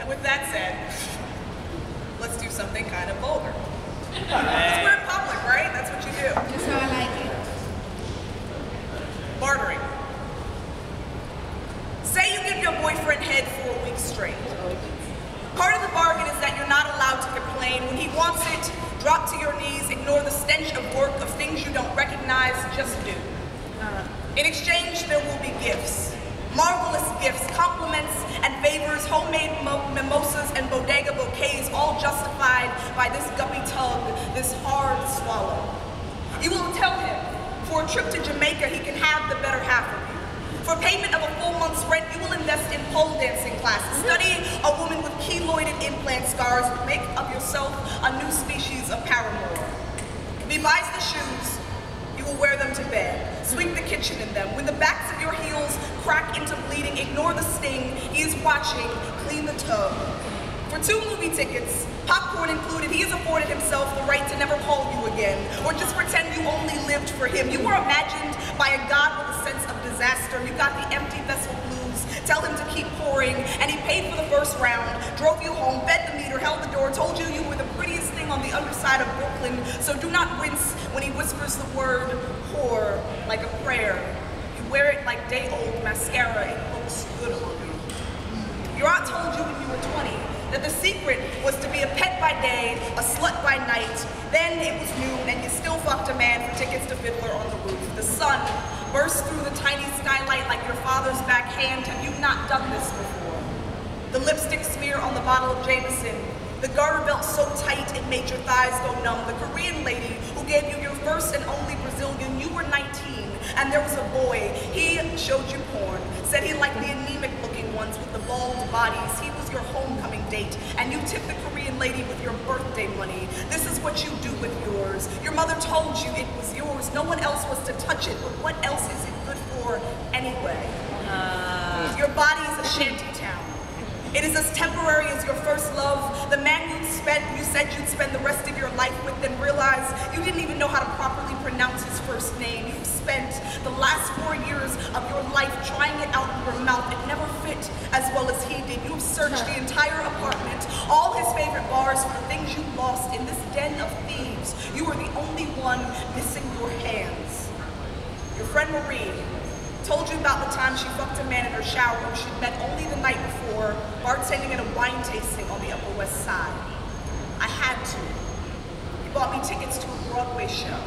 With that said, let's do something kind of vulgar. Because we're in public, right? That's what you do. That's how I like it. Bartering. Say you give your boyfriend head for a week straight. Part of the bargain is that you're not allowed to complain. When he wants it, drop to your knees, ignore the stench of work, of things you don't recognize, just do. In exchange, there will be gifts. Marvelous gifts, compliments and favors, homemade mimosas and bodega bouquets, all justified by this guppy tug, this hard swallow. You will tell him, for a trip to Jamaica, he can have the better half of you. For payment of a full month's rent, you will invest in pole dancing classes. Study a woman with keloided implant scars. Make of yourself a new species of paramour. If he buys the shoes, you will wear them to bed. Sweep the kitchen in them. When the backs of your heels crack into bleeding, ignore the sting. He is watching. Clean the tub. For 2 movie tickets, popcorn included, he has afforded himself the right to never call you again, or just pretend you only lived for him. You were imagined by a god with a sense of disaster. You got the empty vessel blues. Tell him to keep pouring, and he paid for the first round, drove you home, fed the meter, held the door, told you you were the prettiest thing on the underside of Brooklyn, so do not wince when he whispers the word whore like a prayer. You wear it like day-old mascara. It looks good on you. Your aunt told you when you were 20 that the secret was to be a pet by day, a slut by night. Then it was noon and you still fucked a man for tickets to Fiddler on the Roof. The sun burst through the tiny skylight like your father's backhand. Have you not done this before? The lipstick smear on the bottle of Jameson. The garter belt so tight it made your thighs go numb. The Korean lady who gave you your first and only Brazilian. You were 19 and there was a boy. He showed you porn. Said he liked the anemic looking ones with the bald bodies. He was your homecoming date, and you tipped the Korean lady with your birthday money. This is what you do with yours. Your mother told you it was yours. No one else was to touch it, but what else is it good for anyway? Your body is a shanty town. It is as temporary as your first love. The man you said you'd spend the rest of your life with, then realized you didn't even know how to properly pronounce his first name. You've spent the last 4 years of your life trying it out in your mouth. It never fit as well as he did. You've searched the entire apartment, all his favorite bars for the things you lost in this den of thieves. You were the only one missing your hands. Your friend Marie told you about the time she fucked a man in her shower who she'd met only the night before, bartending at a wine tasting on the Upper West Side. I had to. You bought me tickets to a Broadway show.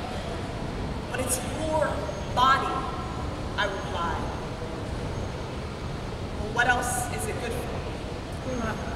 But it's your body, I replied. Well, what else is it good for?